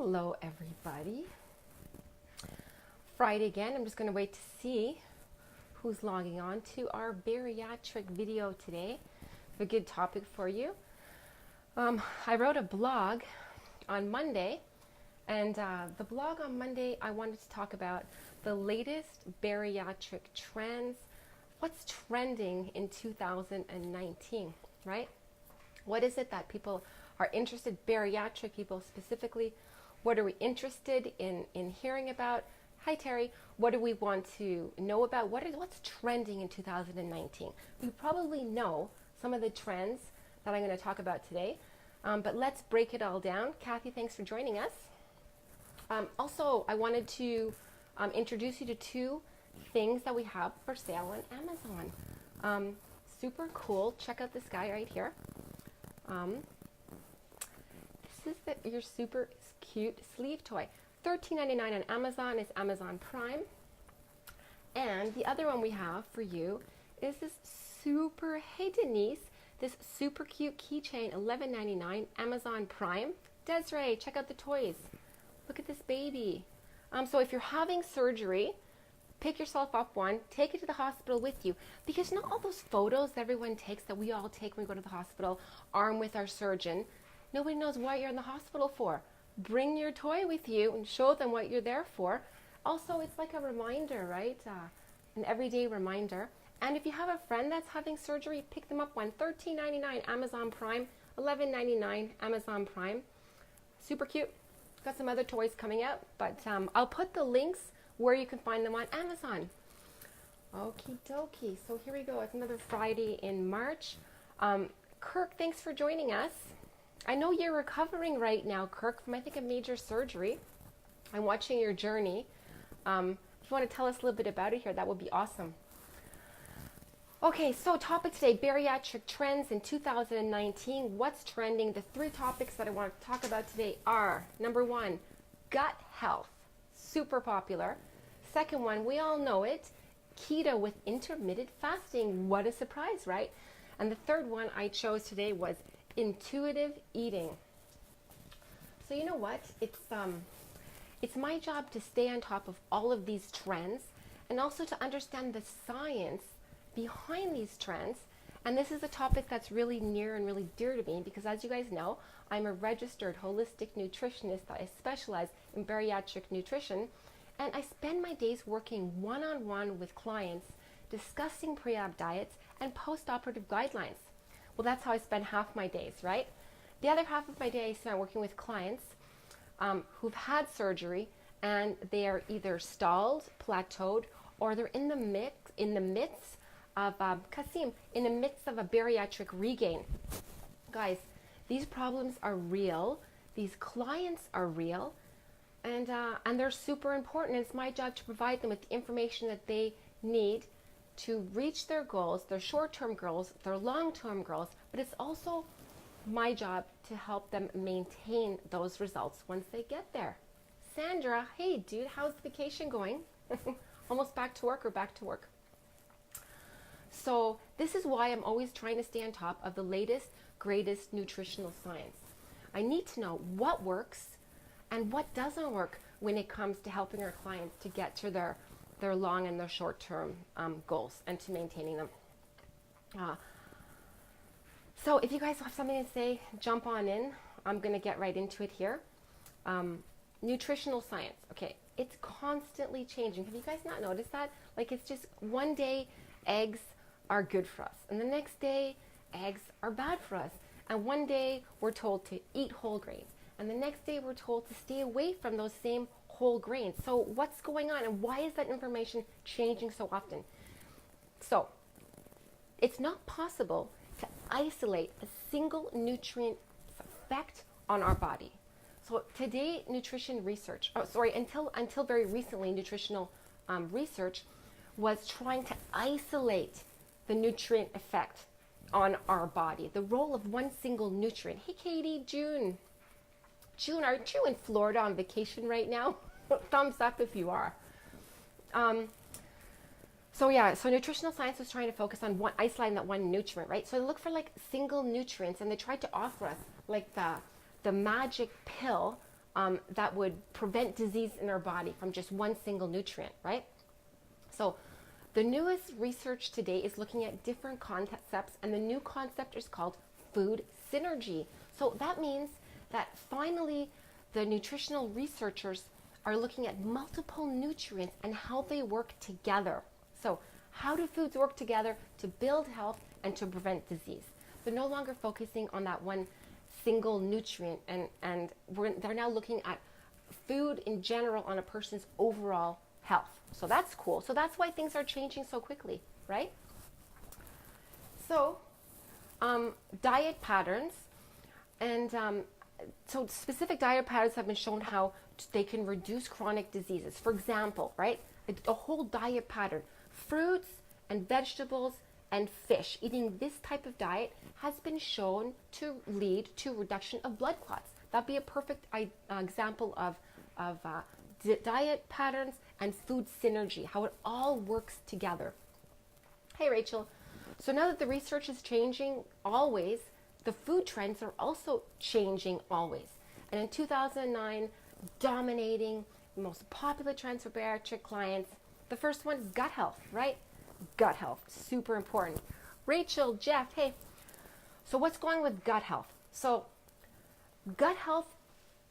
Hello everybody. Friday again. I'm just going to wait to see who's logging on to our bariatric video today. A good topic for you. I wrote a blog on Monday, and the blog on Monday I wanted to talk about the latest bariatric trends. What's trending in 2019, right? What is it that people are interested, bariatric people specifically? What are we interested in hearing about? Hi, Terry. What do we want to know about? What's trending in 2019? You probably know some of the trends that I'm going to talk about today, but let's break it all down. Kathy, thanks for joining us. Also, I wanted to introduce you to two things that we have for sale on Amazon. Super cool. Check out this guy right here. This is your super cute sleeve toy. $13.99 on Amazon. Is Amazon Prime. And the other one we have for you is this super, hey Denise, this super cute keychain, $11.99, Amazon Prime. Desiree, check out the toys. Look at this baby. So if you're having surgery, pick yourself up one, take it to the hospital with you, because not all those photos that everyone takes, that we all take when we go to the hospital, armed with our surgeon, nobody knows what you're in the hospital for. Bring your toy with you and show them what you're there for. Also, it's like a reminder, right? An everyday reminder. And if you have a friend that's having surgery, pick them up one. $13.99 Amazon Prime, $11.99 Amazon Prime. Super cute. Got some other toys coming out, but I'll put the links where you can find them on Amazon. Okie dokie. So here we go. It's another Friday in March. Kirk, thanks for joining us. I know you're recovering right now, Kirk, from I think a major surgery. I'm watching your journey. If you want to tell us a little bit about it here, that would be awesome. Okay, so topic today, bariatric trends in 2019. What's trending? The three topics that I want to talk about today are, number one, gut health. Super popular. Second one, we all know it, keto with intermittent fasting. What a surprise, right? And the third one I chose today was intuitive eating. So you know what? It's my job to stay on top of all of these trends and also to understand the science behind these trends. And this is a topic that's really near and really dear to me because, as you guys know, I'm a registered holistic nutritionist. I specialize in bariatric nutrition, and I spend my days working one-on-one with clients, discussing pre-op diets and post-operative guidelines. Well, that's how I spend half my days, right? The other half of my day I spend working with clients who've had surgery and they are either stalled, plateaued, or they're in the midst of a bariatric regain. Guys, these problems are real. These clients are real, and they're super important. It's my job to provide them with the information that they need to reach their goals, their short-term goals, their long-term goals, but it's also my job to help them maintain those results once they get there. Sandra, hey dude, how's vacation going? Almost back to work or back to work? So this is why I'm always trying to stay on top of the latest, greatest nutritional science. I need to know what works and what doesn't work when it comes to helping our clients to get to their long and their short-term goals and to maintaining them. So if you guys have something to say, jump on in. I'm going to get right into it here. Nutritional science. Okay, it's constantly changing. Have you guys not noticed that? Like, it's just one day eggs are good for us, and the next day eggs are bad for us. And one day we're told to eat whole grains, and the next day we're told to stay away from those same whole grains. So what's going on, and why is that information changing so often? So it's not possible to isolate a single nutrient effect on our body. So today, nutrition research, until very recently, nutritional research was trying to isolate the nutrient effect on our body, the role of one single nutrient. Hey Katie, June, aren't you in Florida on vacation right now? Thumbs up if you are. So nutritional science was trying to focus on isolating that one nutrient, right? So they look for like single nutrients, and they tried to offer us like the magic pill that would prevent disease in our body from just one single nutrient, right? So the newest research today is looking at different concepts, and the new concept is called food synergy. So that means that finally the nutritional researchers are looking at multiple nutrients and how they work together. So how do foods work together to build health and to prevent disease? They're no longer focusing on that one single nutrient, and they're now looking at food in general on a person's overall health. So that's cool. So that's why things are changing so quickly, right? So diet patterns, and so specific diet patterns have been shown how they can reduce chronic diseases. For example, right, a whole diet pattern, fruits and vegetables and fish, eating this type of diet has been shown to lead to reduction of blood clots. That'd be a perfect example of diet patterns and food synergy, how it all works together. Hey, Rachel. So now that the research is changing always, the food trends are also changing always. And in 2009, dominating the most popular trends for bariatric clients, the first one, gut health, right? Gut health, super important. Rachel, Jeff, hey. So what's going with gut health? So gut health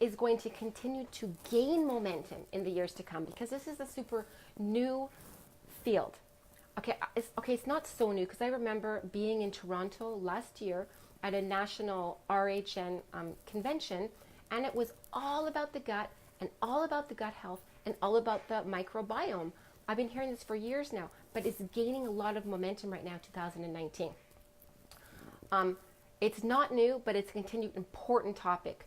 is going to continue to gain momentum in the years to come because this is a super new field. It's not so new because I remember being in Toronto last year at a national RHN convention, and it was all about the gut and all about the gut health and all about the microbiome. I've been hearing this for years now, but it's gaining a lot of momentum right now, 2019. It's not new, but it's a continued important topic.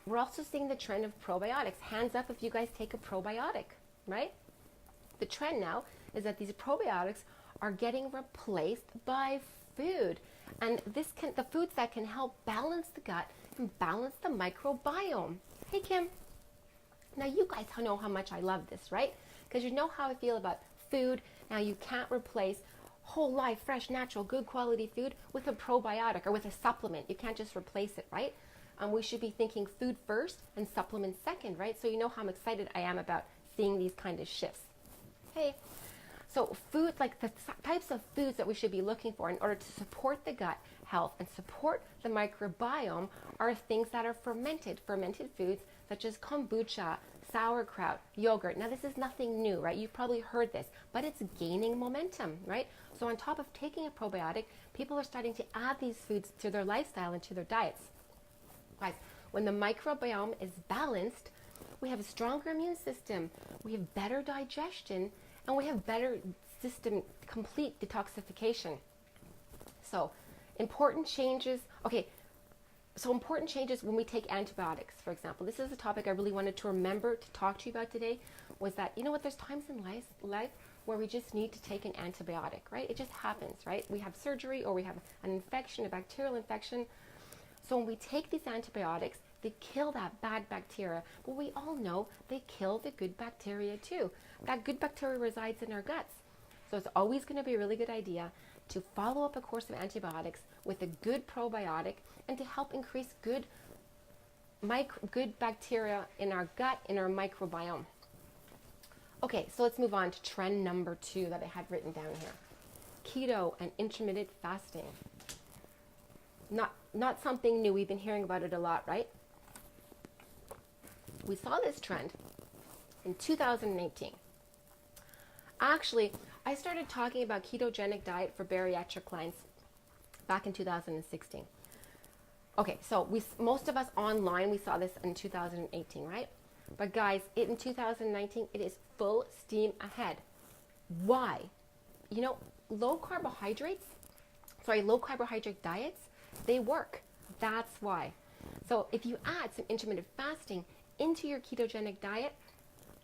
We're also seeing the trend of probiotics. Hands up if you guys take a probiotic, right? The trend now is that these probiotics are getting replaced by food. And the foods that can help balance the gut and balance the microbiome. Hey, Kim. Now, you guys know how much I love this, right? Because you know how I feel about food. Now, you can't replace whole life, fresh, natural, good quality food with a probiotic or with a supplement. You can't just replace it, right? We should be thinking food first and supplements second, right? So you know how I'm excited I am about seeing these kind of shifts. Hey, so food, like the types of foods that we should be looking for in order to support the gut health and support the microbiome are things that are fermented foods such as kombucha, sauerkraut, yogurt. Now this is nothing new, right? You've probably heard this, but it's gaining momentum, right? So on top of taking a probiotic, people are starting to add these foods to their lifestyle and to their diets. Guys, when the microbiome is balanced, we have a stronger immune system, we have better digestion, and we have better system, complete detoxification. So important changes when we take antibiotics, for example. This is a topic I really wanted to remember to talk to you about today, was that, you know what, there's times in life where we just need to take an antibiotic, right? It just happens, right? We have surgery or we have an infection, a bacterial infection. So when we take these antibiotics, they kill that bad bacteria, but we all know they kill the good bacteria too. That good bacteria resides in our guts. So it's always going to be a really good idea to follow up a course of antibiotics with a good probiotic and to help increase good bacteria in our gut, in our microbiome. Okay, so let's move on to trend number 2 that I had written down here. Keto and intermittent fasting. Not something new. We've been hearing about it a lot, right? We saw this trend in 2018. Actually, I started talking about ketogenic diet for bariatric clients back in 2016. Okay, so most of us online, we saw this in 2018, right? But guys, in 2019, it is full steam ahead. Why? You know, low carbohydrate diets, they work. That's why. So if you add some intermittent fasting into your ketogenic diet,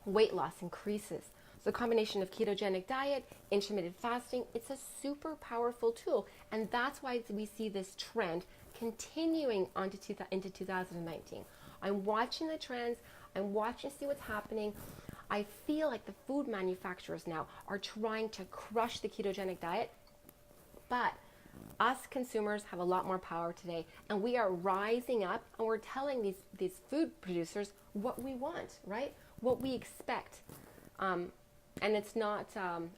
weight loss increases. So the combination of ketogenic diet, intermittent fasting, it's a super powerful tool. And that's why we see this trend continuing into 2019. I'm watching the trends. I'm watching to see what's happening. I feel like the food manufacturers now are trying to crush the ketogenic diet, but Us consumers have a lot more power today, and we are rising up and we're telling these food producers what we want, right? What we expect. And it's not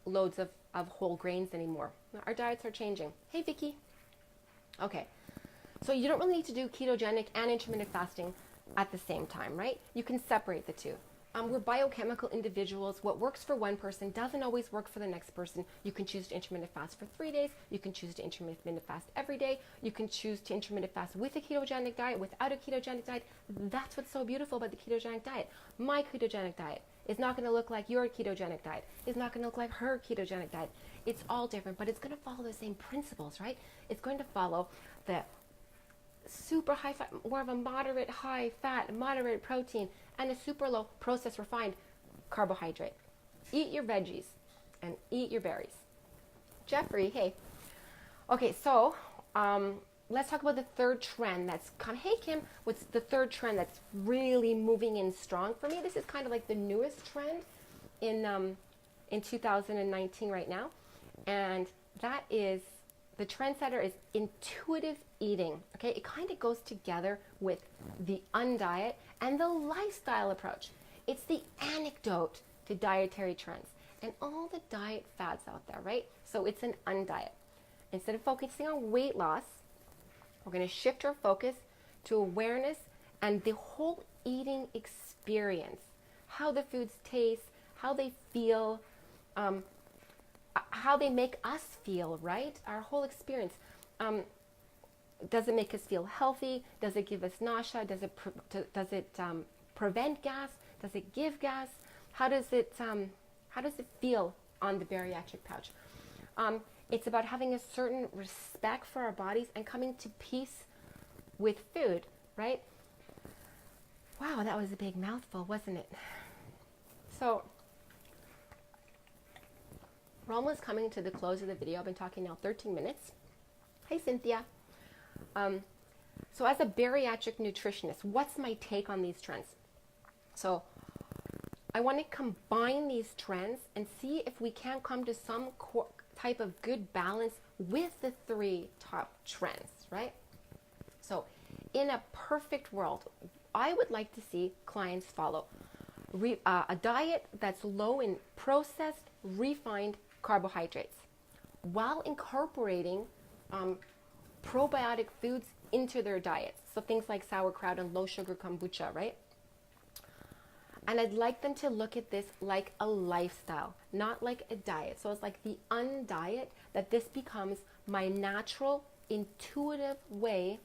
loads of whole grains anymore. Our diets are changing. Hey, Vicky. Okay. So you don't really need to do ketogenic and intermittent fasting at the same time, right? You can separate the two. We're biochemical individuals. What works for one person doesn't always work for the next person. You can choose to intermittent fast for 3 days. You can choose to intermittent fast every day. You can choose to intermittent fast with a ketogenic diet, without a ketogenic diet. That's what's so beautiful about the ketogenic diet. My ketogenic diet is not going to look like your ketogenic diet. It's not going to look like her ketogenic diet. It's all different, but it's going to follow the same principles, right? It's going to follow the super high fat, more of a moderate high fat, moderate protein, and a super low processed refined carbohydrate. Eat your veggies and eat your berries. Jeffrey, hey. Okay, so let's talk about the third trend that's come. Hey, Kim, what's the third trend that's really moving in strong? For me, this is kind of like the newest trend in 2019 right now. And that is, the trendsetter is intuitive eating. Okay, it kind of goes together with the undiet and the lifestyle approach. It's the antidote to dietary trends and all the diet fads out there, right? So it's an undiet. Instead of focusing on weight loss, we're going to shift our focus to awareness and the whole eating experience. How the foods taste, how they feel, how they make us feel, right? Our whole experience. Does it make us feel healthy? Does it give us nausea? Does it prevent gas? Does it give gas? How does it feel on the bariatric pouch? It's about having a certain respect for our bodies and coming to peace with food, right? Wow, that was a big mouthful, wasn't it? So we're almost coming to the close of the video. I've been talking now 13 minutes. Hey, Cynthia. So as a bariatric nutritionist, what's my take on these trends? So I want to combine these trends and see if we can come to some type of good balance with the three top trends, right? So in a perfect world, I would like to see clients follow a diet that's low in processed, refined carbohydrates while incorporating probiotic foods into their diets. So things like sauerkraut and low sugar kombucha, right? And I'd like them to look at this like a lifestyle, not like a diet. So it's like the undiet, that this becomes my natural, intuitive way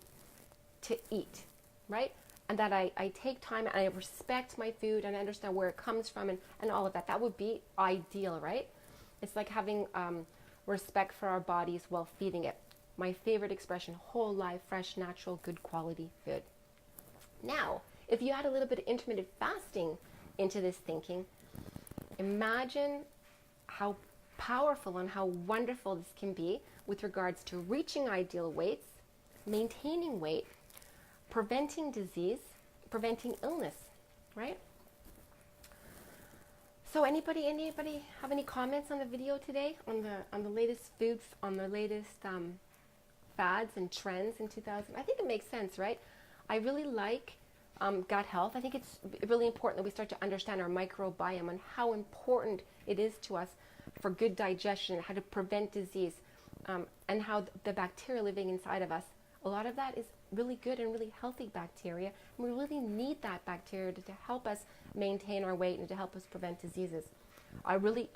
to eat, right? And that I take time and I respect my food and I understand where it comes from and all of that. That would be ideal, right? It's like having respect for our bodies while feeding it. My favorite expression, whole life, fresh, natural, good quality food. Now, if you add a little bit of intermittent fasting into this thinking, imagine how powerful and how wonderful this can be with regards to reaching ideal weights, maintaining weight, preventing disease, preventing illness, right? So anybody have any comments on the video today, on the latest foods, on the latest fads and trends in 2000? I think it makes sense, right? I really like gut health. I think it's really important that we start to understand our microbiome and how important it is to us for good digestion, how to prevent disease, and how the bacteria living inside of us, a lot of that is really good and really healthy bacteria. And we really need that bacteria to help us maintain our weight and to help us prevent diseases.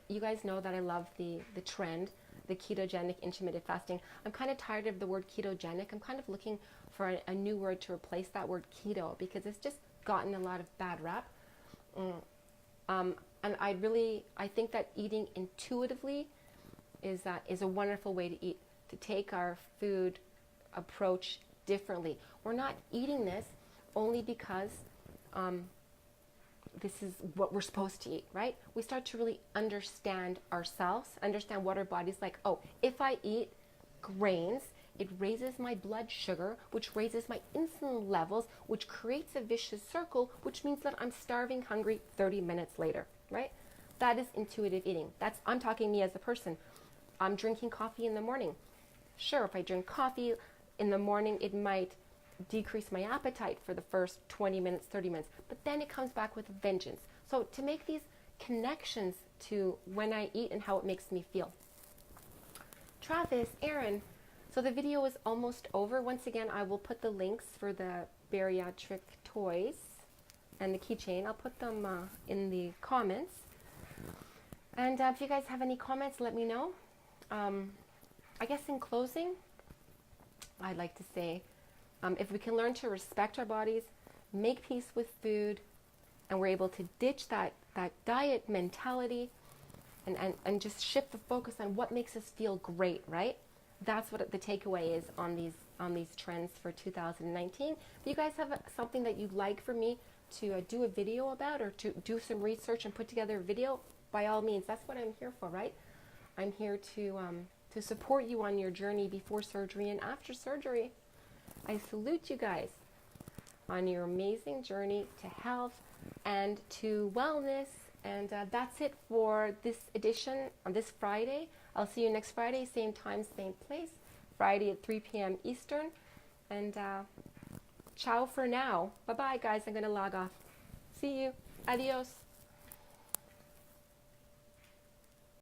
You guys know that I love the trend, the ketogenic intermittent fasting. I'm kind of tired of the word ketogenic. I'm kind of looking for a new word to replace that word keto, because it's just gotten a lot of bad rap. And I think that eating intuitively is a wonderful way to eat, to take our food approach differently. We're not eating this only because this is what we're supposed to eat, right? We start to really understand ourselves, understand what our body's like. Oh, if I eat grains, it raises my blood sugar, which raises my insulin levels, which creates a vicious circle, which means that I'm starving hungry 30 minutes later, right? That is intuitive eating. I'm talking me as a person. I'm drinking coffee in the morning. Sure, if I drink coffee in the morning, it might decrease my appetite for the first 20 minutes, 30 minutes, but then it comes back with a vengeance. So to make these connections to when I eat and how it makes me feel. Travis, Aaron, so the video is almost over. Once again, I will put the links for the bariatric toys and the keychain. I'll put them in the comments. And if you guys have any comments, let me know. I guess in closing, I'd like to say, if we can learn to respect our bodies, make peace with food, and we're able to ditch that diet mentality and just shift the focus on what makes us feel great, right? That's what the takeaway is on these trends for 2019. If you guys have something that you'd like for me to do a video about, or to do some research and put together a video, by all means, that's what I'm here for, right? I'm here to support you on your journey before surgery and after surgery. I salute you guys on your amazing journey to health and to wellness. And that's it for this edition on this Friday. I'll see you next Friday, same time, same place, Friday at 3 p.m. Eastern. And ciao for now. Bye-bye, guys. I'm going to log off. See you. Adios.